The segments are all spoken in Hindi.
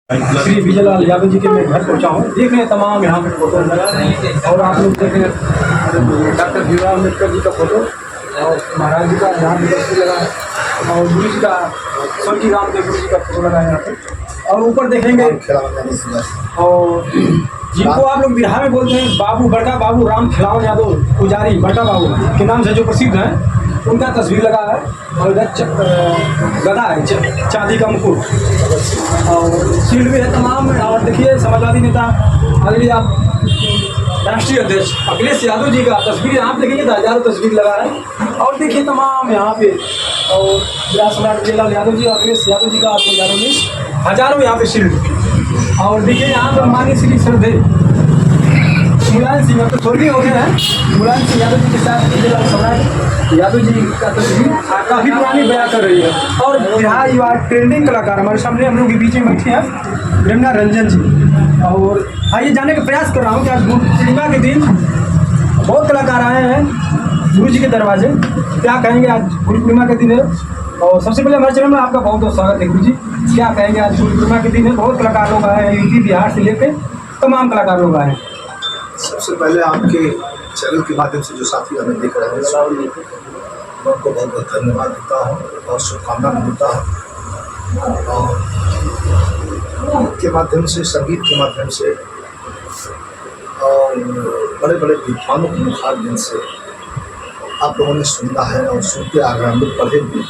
श्री विजयलाल यादव जी के मैं घर पहुंचा हूँ। देख रहे हैं तमाम यहाँ पे फोटो और आप लोग देख रहे हैं डॉक्टर भीमराव अम्बेडकर जी का फोटो और महाराज जी का यहाँ भी तस्वीर लगा है और गुरु जी का स्वर्गीय रामदेव गुरु जी का फोटो लगा है यहाँ पे। और ऊपर देखेंगे और जिनको आप लोग बिहार में बोलते हैं बाबू बड़का बाबू राम खिलावन यादव पुजारी बड़का बाबू के नाम से जो प्रसिद्ध हैं, उनका तस्वीर लगा है और इधर गदा है चांदी का मुकुट और शील्ड भी है तमाम। और देखिए समाजवादी नेता आदरणीय आप राष्ट्रीय अध्यक्ष अखिलेश यादव जी का तस्वीर आप देखेंगे तो हजारों तस्वीर लगा है। और देखिए तमाम यहाँ पे और विराट सम्राट विजयलाल यादव जी और अखिलेश यादव जी का आपको हजारों यहाँ पे शील्ड। और देखिए यहाँ पर माननीय श्री श्रद्धे मुलायम सिंह अब तो स्वर्गीय हो गए हैं, मुलायम सिंह यादव जी के साथ विजयलाल सम्राट यादव जी का तस्वीर काफ़ी पुरानी बयां कर रही है। और बिहार युवा ट्रेंडिंग कलाकार हमारे सामने हम लोग के बीच में बैठे हैं रेमना रंजन जी। और आइए जानने का प्रयास कर रहा हूँ कि आज गुरु पूर्णिमा के दिन बहुत कलाकार आए हैं गुरु जी के दरवाजे, क्या कहेंगे आज गुरु पूर्णिमा के दिन है। और सबसे पहले हमारे चैनल में आपका बहुत बहुत स्वागत है गुरु जी। क्या कहेंगे आज गुरु पूर्णिमा के दिन है, बहुत कलाकार लोग आए हैं यूपी बिहार से लेकर तमाम कलाकार लोग आए हैं। सबसे पहले आपके चैनल के माध्यम से जो साथी हमें देख रहे हैं मैं उनको बहुत बहुत धन्यवाद देता हूँ और शुभकामना देता हूँ। और के माध्यम से संगीत के माध्यम से और बड़े बड़े विद्वानों के मुखारबिन से आप लोगों ने सुना है और सुनते आ रहे हैं, लोग पढ़े भी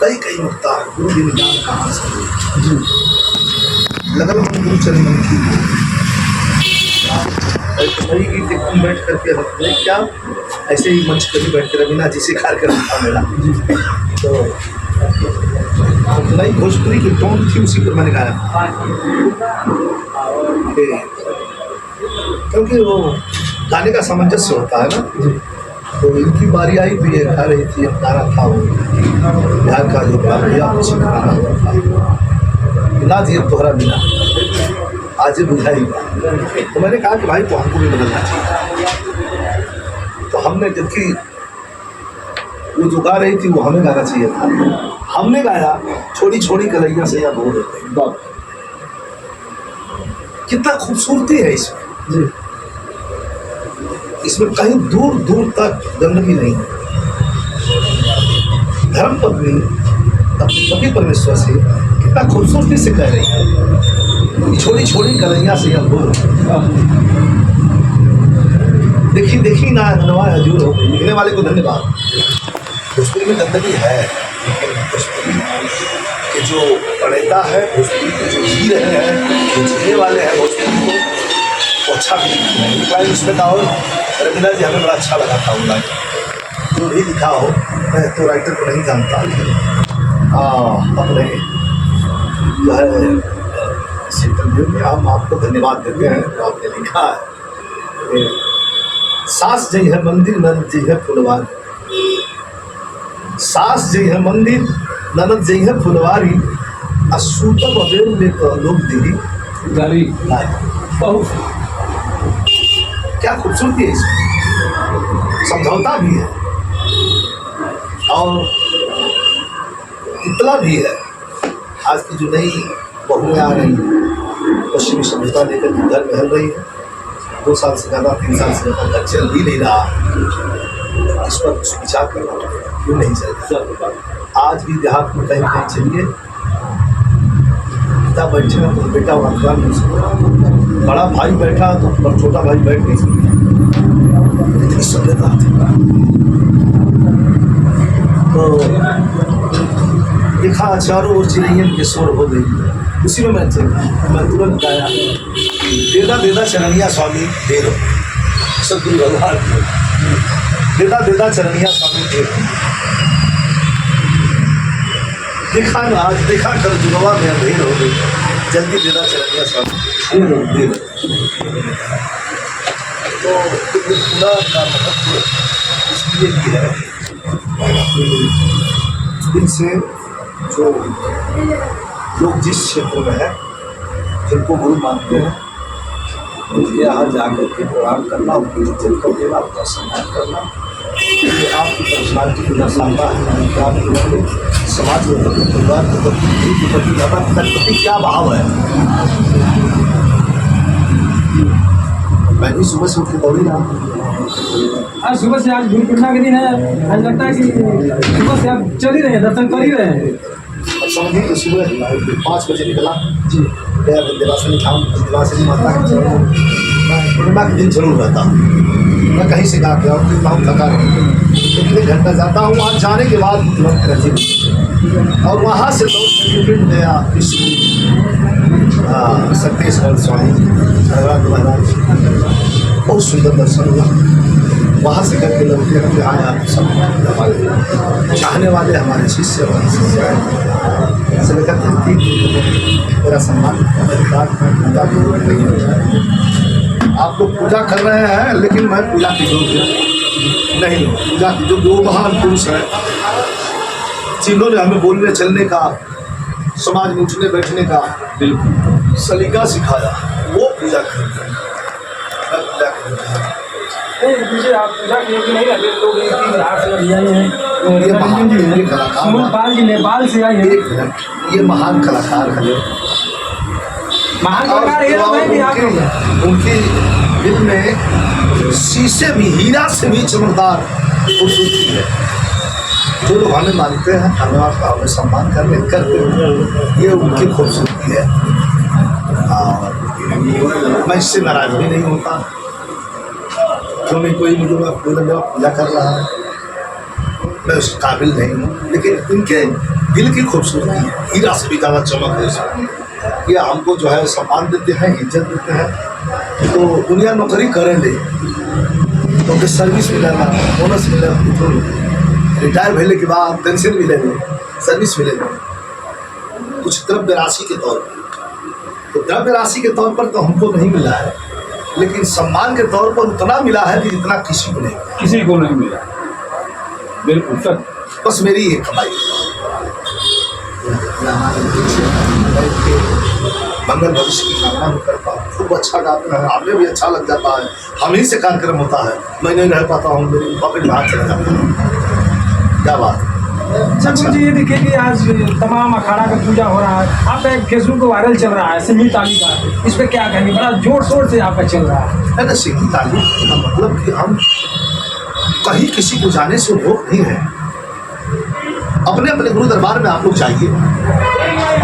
कई नुकता है गुरु जी ने जान कहाँ से लगन गुरु चरण की गीत एकदम बैठ करके रखते क्या ऐसे ही मंच पर ही बैठ कर रवीना जी से कार्यक्रम था मेरा। तो नई भोजपुरी की टोन थी उसी पर मैंने गाया, क्योंकि वो गाने का सामंजस्य होता है ना। तो इनकी बारी आई तो ये गा रही थी, अब गाना था वो बिहार का जो भैया गाना हुआ था ना जी तोहरा बिना आज बुझाई। तो मैंने कहा कि भाई तो हमको भी बदलना चाहिए। तो हमने जबकि वो जो गा रही थी वो हमें गाना चाहिए था, हमने गाया छोड़ी छोड़ी कलैया से या बोल रहे। कितना खूबसूरती है इसमें, इसमें कहीं दूर दूर तक गंदगी नहीं है। धर्म पत्नी अपने पति परमेश्वर से कितना खूबसूरती से कह रही है, छोड़ी छोड़ी कलैया से या बोल। देखी देखी ना नवा हजूर हो गई। लिखने वाले को धन्यवाद। भोजपुरी में गंदगी है, भोजपुरी के जो प्रणेता है, भोजपुरी के जो जी रहे हैं, जो जीने वाले हैं भोजपुरी को, वो अच्छा भी लिखा है उसमें। और रवीना जी हमें बड़ा अच्छा लगा था उनका जो भी लिखा हो। मैं तो राइटर को नहीं जानता, अपने जो है इस इंटरव्यू में हम आपको धन्यवाद देते हैं। तो आपने लिखा है सास जई है मंदिर ननद जई है फुलवारी, सास जई है मंदिर ननद जई है फुलवारी, असूतम अबेर में तो लोग दिली गारी। बहुत क्या खूबसूरती है इसमें, समझौता भी है और इतना भी है। आज की जो नई बहुएं आ रही हैं पश्चिमी सभ्यता लेकर घर महल रही है, 2 साल से ज़्यादा 3 साल से ज़्यादा घर चल ही नहीं रहा। इस पर कुछ विचार करना पड़ेगा, क्यों नहीं चलता। आज भी देहात में कहीं कहीं चलिए, पिता बैठे ना तो बेटा वहाँ खड़ा नहीं सकता, बड़ा भाई बैठा तो छोटा भाई बैठ नहीं सकता। इतनी सभ्यता थी। तो देखा चारों ओर चिड़ैयन के शोर हो गई। उसी में मैं तुरंत गाया देदा देदा चरणिया स्वामी दे दो, सदगुरु भगवान देदा देदा चरणिया स्वामी दे दो। देखा ना आज देखा कर जुड़वा में अंधेर हो गई, जल्दी देदा चरणिया स्वामी दे दो। तो पूरा का महत्व इसलिए भी है इनसे जो लोग जिस क्षेत्र में है, जिनको गुरु मानते हैं, उनके यहाँ जाकर के प्रणाम करना, उनकी इज्जत कर देना, उनका सम्मान करना, ये आपकी पर्सनालिटी को दर्शाता है। आपके समाज के प्रति, परिवार के प्रति, गरीब के प्रति, माता पिता के प्रति क्या भाव है। मैं भी सुबह से उठ के दौड़ी रहा हूँ। आज सुबह से, आज गुरु पूर्णिमा के दिन है, आज लगता है कि सुबह से आप चल ही रहे हैं, दर्शन कर ही रहे हैं। अब समझिए कि सुबह 5 बजे निकला जी, गया विंध्यवासिनी धाम, विंध्यवासिनी माता के चरणों में मैं पूर्णिमा के दिन जरूर रहता हूँ। मैं कहीं से गा के आऊँ कि बहुत थका रहूँ, तो 1 घंटा जाता हूँ। वहाँ जाने के बाद तुरंत रांची और वहाँ से लौट सर्टिफिकेट गया सत्येश्वर स्वामी रघुनाथ महाराज, बहुत सुंदर दर्शन हुआ। वहाँ से करके लौटे हम यहाँ आप सब हमारे चाहने वाले, हमारे शिष्य, हमारे शिष्य से लेकर मेरा सम्मान आप लोग पूजा कर रहे हैं, लेकिन मैं पूजा की योग्य नहीं। पूजा की जो 2 महान पुरुष हैं जिन्होंने हमें बोलने चलने का, समाज में उठने बैठने का बिल्कुल सलीका सिखाया, वो पूजा करते हैं। मैं पूजा करता हूँ। नहीं, आप पूजा के योग्य नहीं रहते। लोग बिहार से अभी आए हैं, ये महान कलाकार, सुमन पाल जी नेपाल से आए हैं। एक मिनट, ये महान कलाकार है, महान कलाकार ये लोग हैं कि आप लोग हैं? उनकी दिल में शीशे भी, हीरा से भी चमकदार खूबसूरती है। जो लोग हमें मानते हैं, धन्यवाद का हमें सम्मान करते हैं, ये उनकी खूबसूरती है। और मैं इससे नाराज भी नहीं होता, क्योंकि कोई मुझे पूजा कर रहा है, मैं उस काबिल नहीं हूँ, लेकिन इनके दिल की खूबसूरती है, हीरा से भी ज़्यादा चमक है इसमें। ये हमको जो है सम्मान देते हैं, इज्जत देते हैं। तो दुनिया नौकरी करेंगे तो सर्विस मिलेगा, बोनस मिलेगा, तो रिटायर होने के बाद पेंशन मिलेगी, सर्विस मिलेगी, कुछ द्रव्य राशि के तौर पर। तो द्रव्य राशि के तौर पर तो हमको नहीं मिला है, लेकिन सम्मान के तौर पर उतना मिला है कि जितना किसी को नहीं मिला। किसी को नहीं मिला, बिल्कुल सर। बस मेरी ये कमाई मंगल भविष्य की कामना भी करता हूँ। खूब अच्छा गाते हैं, हमें भी अच्छा लग जाता है। हम ही से कार्यक्रम होता है, मैं नहीं रह पाता हूँ, मेरी पॉकेट बाहर चला जाता है। क्या बात है। अच्छा जी, ये देखिए कि आज तमाम अखाड़ा का पूजा हो रहा है। आपका एक फेसबुक को वायरल चल रहा है सिंगी ताली का, इस पर क्या कहेंगे? बड़ा जोर शोर से आपका चल रहा है। ना सिंगी ताली का मतलब कि हम कहीं किसी को जाने से रोक नहीं है। अपने अपने गुरु दरबार में आप लोग जाइए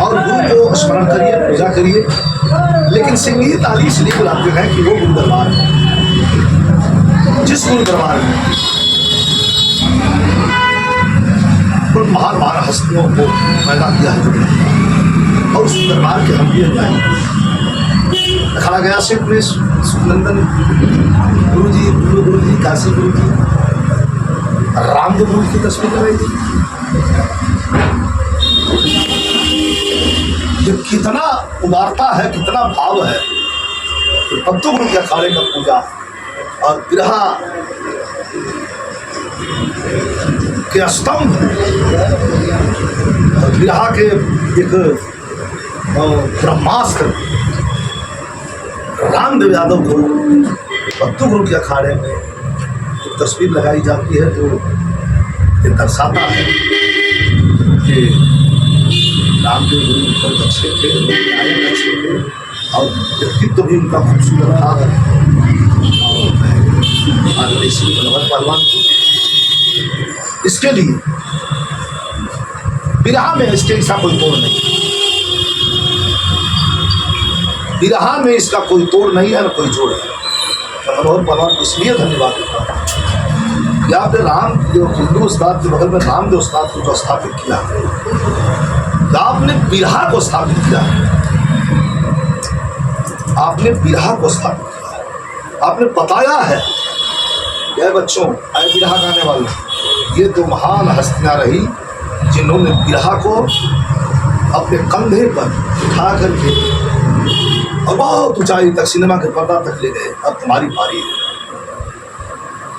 और गुरु को स्मरण करिए, पूजा करिए, लेकिन सिंगी ताली इसलिए बुलाते हैं कि वो गुरु दरबार है। जिस गुरु दरबार में उन महान महान हस्तियों को पैदा किया है और उस दरबार के हम भी खड़ा गया से अपने सुनंदन गुरु जी, काशी गुरु जी, रामदेव गुरु की तस्वीर लगाई थी। जो कितना उदारता है, कितना भाव है, तो तब तो गुरु के अखाड़े का पूजा और बिरहा के स्तंभ और बिरहा के एक ब्रह्मास्त्र रामदेव यादव गुरु, भक्तु गुरु के अखाड़े में जो तस्वीर लगाई जाती है, तो ये दर्शाता है कि रामदेव गुरु बहुत अच्छे थे, गायक अच्छे थे और व्यक्तित्व भी उनका खूबसूरत था। और मैं आदरणीय मनोहर पहलवान को इसके लिए बिरहा में इसके इसका कोई तोड़ नहीं, बिरहा में इसका कोई तोड़ नहीं है, न कोई जोड़ है। मैं मनोहर पहलवान को इसलिए धन्यवाद देता हूँ कि आपने रामदेव हिंदू उस्ताद के बगल में रामदेव उस्ताद को जो स्थापित किया, आपने बिरहा को स्थापित किया, आपने बिरहा को स्थापित किया, आपने बताया है ये बच्चों, आए बिरहा गाने वाले, ये तो महान हस्तियां रही जिन्होंने बिरहा को अपने कंधे पर उठा करके और बहुत ऊंचाई तक, सिनेमा के पर्दा तक ले गए। अब तुम्हारी बारी है,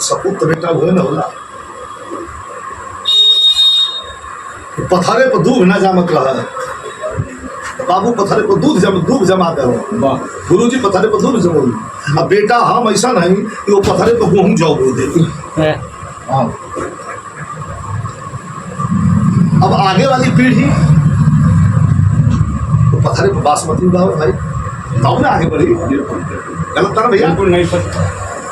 सपूत तो बेटा हुए ना होला, पथरे पर दूध न जामत रहा है, बाबू पथरे पर दूध जमा दे, गुरु जी पथरे पर दूध जमा। अब बेटा हम ऐसा नहीं कि वो पथरे पर गेहूँ जाओ दे। अब आगे वाली पीढ़ी तो पत्थर बासमती उगाओ भाई, तब ना आगे बढ़ी। गलत था ना भैया? बिल्कुल नहीं सर।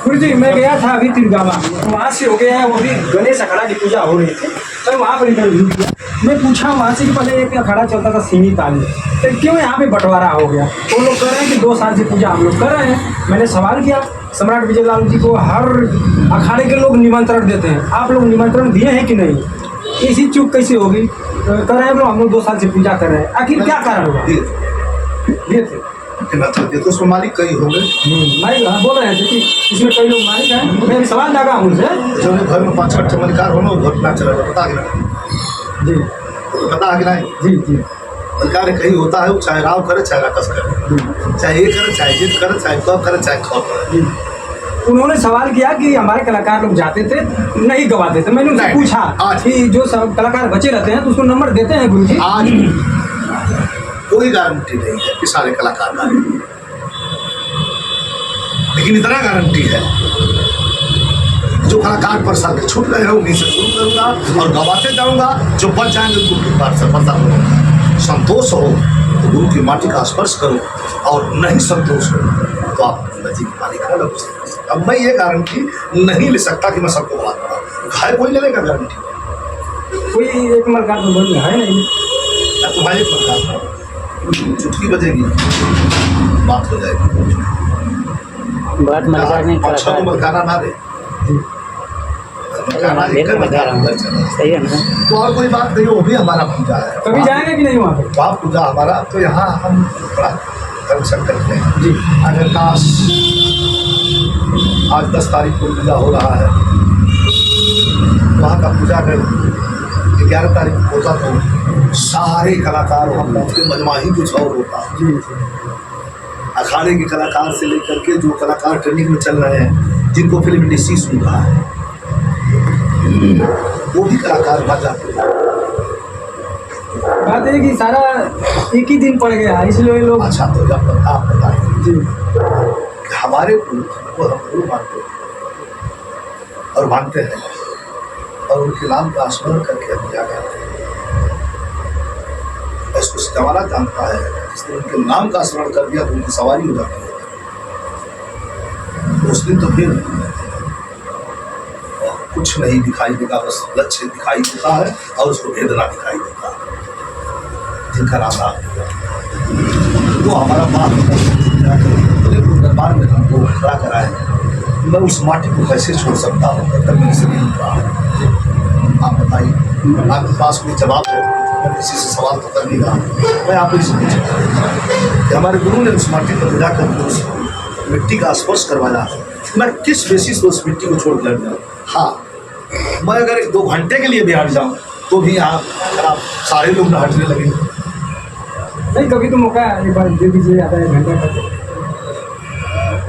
गुरु जी मैं गया था अभी तिरगावा, वहाँ से हो गया है, वो भी गणेश अखाड़ा की पूजा हो रही थी, सर वहाँ पर इंटरव्यू किया। मैं पूछा वहाँ से कि पहले एक अखाड़ा चलता था सीमित ताली, तो क्यों यहाँ पे बंटवारा हो गया? तो लोग कह रहे हैं कि 2 साल से पूजा हम लोग कर रहे हैं। मैंने सवाल किया सम्राट विजय लाल जी को, हर अखाड़े के लोग निमंत्रण देते हैं, आप लोग निमंत्रण दिए हैं कि नहीं? ऐसी चूक कैसे होगी? कह रहे हैं हम लोग 2 साल से पूजा कर रहे हैं, आखिर क्या कारण होगा? दिए थे तो उसमें मालिक कई होंगे। मालिक बोल रहे थे कि इसमें कई लोग मालिक हैं। मैं सवाल लगा उनसे, जो घर में 5-6 मलिकार हो ना, वो घर ना चला पता है ना जी, पता है कि नहीं? जी जी मलिकार कहीं होता है, वो चाहे राव करे चाहे राकस करे, चाहे ये करे चाहे जिद करे, चाहे कब करे चाहे खौ करे। उन्होंने सवाल किया कि हमारे कलाकार लोग जाते थे नहीं गवाते थे। मैंने उनसे पूछा कि जो सब कलाकार बचे रहते हैं तो उसको नंबर देते हैं गुरु जी? आज कोई गारंटी नहीं है कि सारे कलाकार गाएंगे, लेकिन इतना गारंटी है जो कलाकार पर साल के छूट गए हैं उन्हीं से शुरू करूंगा और गवाते जाऊंगा। जो बच जाएंगे गुरु की बात से पता करूंगा। संतोष हो तो गुरु की माटी का स्पर्श करो, और नहीं संतोष हो तो आप नदी की पानी खा लो। अब मैं ये गारंटी नहीं ले सकता कि मैं सबको बात बताऊँ, खाए कोई लेगा गारंटी? कोई एक मलकार तो बन है नहीं, तुम्हारे मलकार चुटकी बजेगी बात हो जाएगी। बात मलकार नहीं अच्छा तो मलकाना ना दे, सही है ना? तो और कोई बात नहीं, वो भी हमारा पूजा है। कभी जाएंगे कि नहीं वहाँ पे? वहाँ पूजा हमारा, तो यहाँ हम बड़ा कनेक्शन करते हैं जी। अगर काश आज 10 तारीख को पूजा हो रहा है, वहाँ का पूजा अगर 11 तारीख को होता तो सारे कलाकार वहाँ पहुँचते, मजमा ही कुछ और होता जी। अखाड़े के कलाकार से लेकर के जो कलाकार ट्रेनिंग में चल रहे हैं, जिनको फिल्म इंडस्ट्री सुन रहा है, वो भी कलाकार बन जाते हैं। बात है कि सारा एक ही दिन पड़ गया इसलिए लोग। अच्छा तो जब आप बताएं जी, हमारे को हम गुरु मानते हैं और मानते हैं, और उनके नाम का स्मरण करके हम क्या करते हैं, इसको जमाना जानता है। जिसने उनके नाम का स्मरण कर दिया तो उनकी सवारी हो जाती है, उस दिन तो फिर कुछ नहीं दिखाई देगा, बस लक्ष्य दिखाई देता है और उसको भेदना दिखाई देता है। जिनका नाम वो हमारा बाप दरबार में हमको खड़ा कराए, मैं उस माटी को कैसे छोड़ सकता हूँ? तब मेरे से नहीं रहा। आप बताइए, आपके पास कोई जवाब है? मैं किसी से सवाल तो कर नहीं रहा, मैं आप ही से पूछूँ कि हमारे गुरु ने उस माटी पर मिला कर उस मिट्टी का स्पर्श करवाया, मैं किस बेसिस पर उस मिट्टी को छोड़ कर जाऊँ? हाँ, मैं अगर 1-2 घंटे के लिए भी हट जाऊँ तो भी आप सारे लोग हटने लगे। नहीं, कभी तो मौका एक बार दे दीजिए, आधा 1 घंटा का,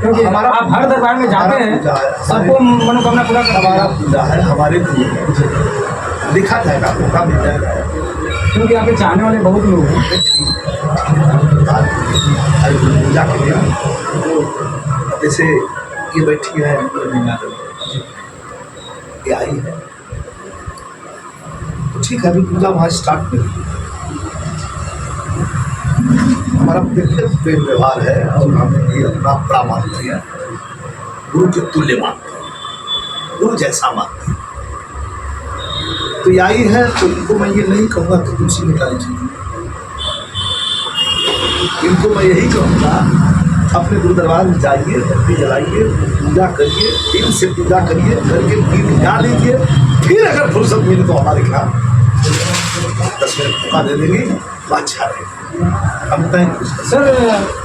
क्योंकि हमारा आप हर दरबार में जाते हैं, सबको मनोकामना पूरा कर। हमारा पूजा है, हमारे दिखा जाएगा, मौका मिल जाएगा, क्योंकि यहाँ पे चाहने वाले बहुत लोग हैं। पूजा के लिए जैसे ये बैठी है, ये आई है, तो ठीक है, अभी पूजा वहाँ स्टार्ट नहीं। हमारा व्यक्तिगत प्रेम व्यवहार है और हमें ये अपना बड़ा मानते हैं, गुरु के तुल्य मानते हैं, गुरु जैसा मानते हैं। तो ये आई है तो इनको मैं ये नहीं कहूँगा कि तुलसी निकाली चाहिए, इनको मैं यही कहूँगा अपने गुरु दरबार में जाइए, बत्ती जलाइए, पूजा करिए, दिल से पूजा करिए, करके गीत गा लीजिए, फिर अगर फुर्सत मिले तो हमारे खिलाफ 10 मिनट मौका दे देंगे तो अच्छा रहेगा। हम कहें सर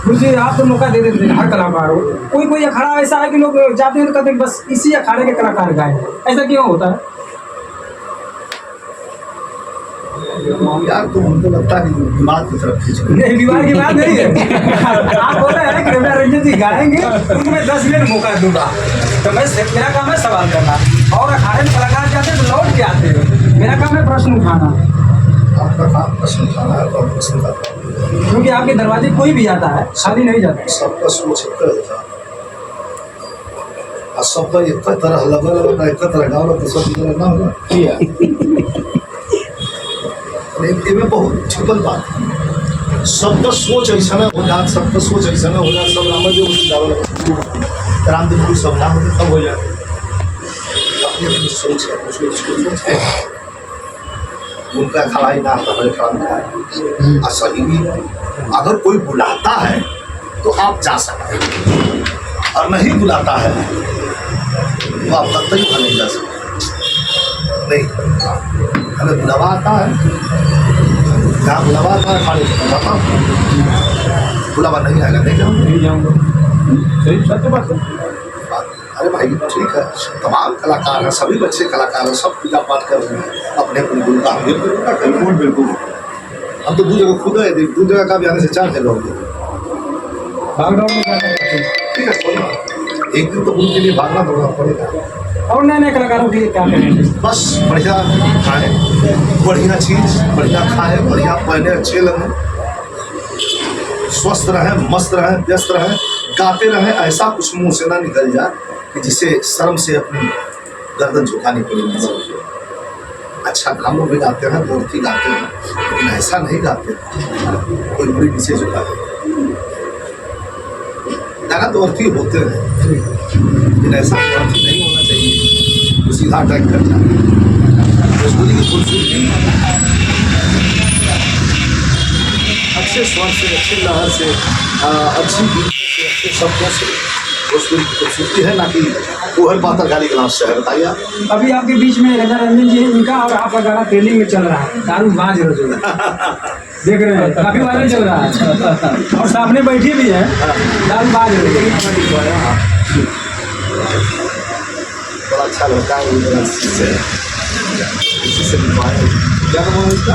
गुरु जी आप तो मौका दे देते हैं हर कलाकार हो, कोई अखाड़ा ऐसा है कि लोग जाते हैं तो कहते हैं बस इसी अखाड़े के कलाकार गाए, ऐसा क्यों होता है? यार तो हमको लगता है कि दिमाग की तरफ खींच नहीं, बीमार की बात नहीं है। आप बोल रहे हैं कि रविंद्र रंजन जी गाएंगे उनको मैं 10 मिनट मौका दूंगा, तो मेरा काम है सवाल करना, और अखाड़े में कलाकार जाते हैं तो लौट के आते हैं, मेरा काम है प्रश्न उठाना। आपका काम प्रश्न उठाना है और प्रश्न करता हूँ, क्योंकि आपके दरवाजे कोई भी आता है, खाली नहीं जाता। सबका सोच एक होता और सबका एक तरह लगल एक तरह गाँव तो सब ना होगा। में बहुत छिपल बात है। सबका सोच ऐसा हो जाए, सबका सोच ऐसा हो जाए, सब रामदेव गुरु सब ना हो तब हो जाए। अपनी अपनी सोच है, उसमें सोच है उनका खड़ा ही ना हमारे खड़ा नहीं है। सही भी अगर कोई बुलाता है तो आप जा सकते हैं, और नहीं बुलाता है तो आप तब तक नहीं जा सकते। नहीं, हमें बुलावा आता है, जहाँ बुलावा आता है खाने जाता हूँ, बुलावा नहीं आएगा नहीं जाऊँगा। सही सत्य बात है। अरे भाई ठीक है, तमाम कलाकार हैं, सभी बच्चे कलाकार हैं, सब पूजा पाठ कर रहे हैं अपने अपने गुरु का। बिल्कुल बिल्कुल, हम तो 2 जगह खुद है, 2 जगह का भी आने से 4 जगह होंगे। भागदौड़ में क्या करते हैं? ठीक है, छोड़ो, एक दिन तो उनके लिए भागना दौड़ना पड़ेगा। और नए नए कलाकारों के लिए क्या करेंगे? बस बढ़िया खाएं, बढ़िया चीज़ बढ़िया खाएं, बढ़िया पहने, अच्छे लगें, स्वस्थ रहें, मस्त रहें, व्यस्त रहें, गाते रहें। ऐसा कुछ मुंह से ना निकल जाए कि जिसे शर्म से अपनी गर्दन झुकानी पड़े। अच्छा गानों में गाते हैं, मूर्ति गाते हैं, लेकिन ऐसा नहीं गाते कोई बड़ी नीचे झुकाते। गाना तो अर्थी होते हैं, लेकिन ऐसा अर्थी नहीं होना चाहिए तो सीधा अटैक कर जाए। भोजपुरी की खूबसूरती अच्छे स्वर से, अच्छी लहर से, अच्छी गीत से, अच्छे शब्दों से भोजपुरी की खूबसूरती है, ना कि कोहर पातर गाली गलास से है। बताइए आप। अभी आपके बीच में रंजन रंजन जी, इनका और आपका गाना ट्रेनिंग में चल रहा है, दारू बाज रजू देख रहे हैं, काफी वायरल चल रहा है और सामने बैठी भी है, दारू बाज रजू। बड़ा अच्छा लगता है इसी से क्या नाम है इसका?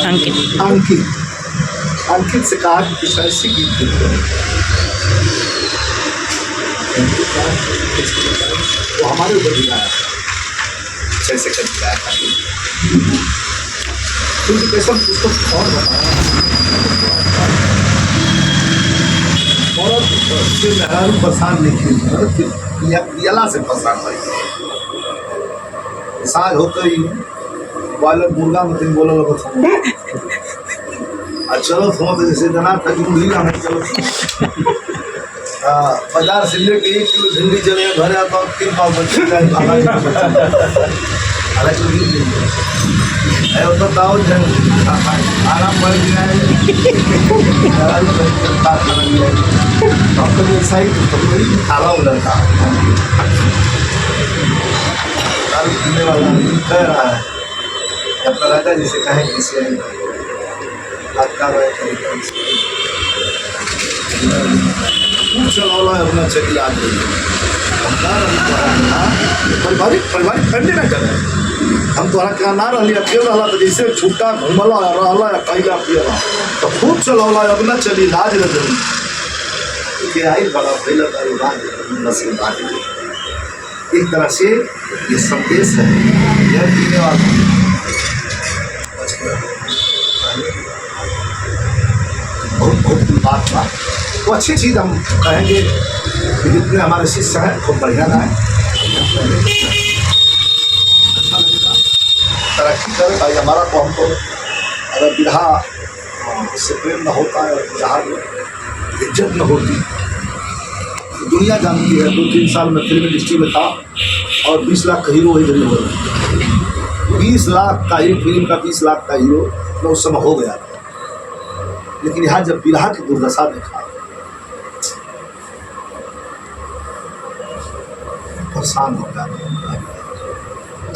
अंकित अंकित। अंकित से कहा कि कुछ ऐसी गीत लिखो तो हमारे ऊपर भी आया, जैसे कभी आया क्योंकि कैसा उसको और बताया और से मेहरारू परेशान नहीं की, यला से परेशान भाई साज होते ही बॉयलर मुर्गा में तुम बोलो लगो चलो थोड़ा तो जैसे जना था कि मुर्गा नहीं चलो 50 से लेके 1 किलो भिंडी चले घर आता हूँ 3 पाव बच्चे का बताओ आराम बढ़ गया है खाला लड़का पीने वाला कह रहा है अपना राजा जिसे कहें किसी चला अपना चली आज पारिवारिक फैमिली ना करे। हम तोहरा क्या ना रही अकेले रहा तो जैसे छूटा घूमला रहा या कैला पियला तो खूब चलौला अपना चली लाज रही आई बड़ा पहला तारी एक तरह से ये संदेश है यह पीने वाला बहुत बहुत बात था। तो अच्छी चीज़ हम कहेंगे कि जितने हमारे शिष्य हैं खूब बढ़िया गाएं, अच्छा लगेगा, तरक्की करें भाई हमारा। तो हमको अगर बिरहा इससे प्रेम न होता है और बिरहा में इज्जत न होती, दुनिया जानती है 2-3 साल में फिल्म इंडस्ट्री में था और 20 लाख का हीरो वही जरूर हो 20 लाख का ही फिल्म का 20 लाख का हीरो मैं उस समय हो गया था। लेकिन यहाँ जब बिरहा की दुर्दशा देखा परेशान हो गया।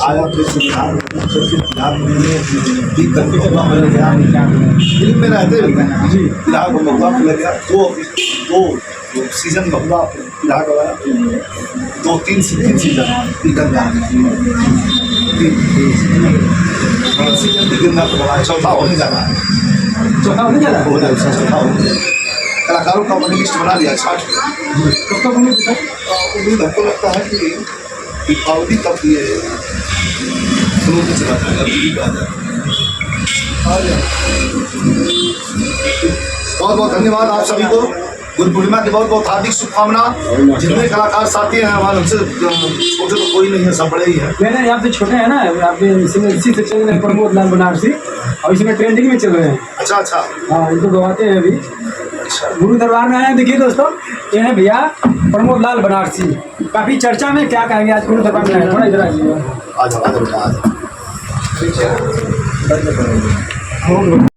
आया फिर फिल्म में रहते बिरहा को मौका मिल गया। 2 सीजन में हुआ बिरहा गवाया, 2-3 सीजन निकल गया, 3 सीजन निकलना तो बड़ा चौथा होने जाना है, चौथा होने जा रहा है। कलाकारों का मैंने लिस्ट बना लिया 60। कब तक होने उम्मीद हमको लगता है कि दीपावली तक ये शुरू से चला जाएगा। बहुत बहुत धन्यवाद आप सभी को। गुरु पूर्णिमा की बहुत बहुत हार्दिक शुभकामना। जितने कलाकार साथी हैं हमारे उनसे छोटे तो कोई नहीं है, सब बड़े ही हैं। मैंने यहाँ पे छोटे हैं ना, आपके इसी से चल रहे हैं प्रमोद लाल बनारसी, और इसमें ट्रेंडिंग में चल रहे हैं। अच्छा अच्छा हाँ, इनको गवाते हैं अभी। अच्छा। गुरु दरबार में आए हैं। देखिए दोस्तों, ये है भैया प्रमोद लाल बनारसी, काफ़ी चर्चा में। क्या कहेंगे आज गुरु दरबार में आए, थोड़ा इधर आइए। आ जाओ बेटा आ जाओ।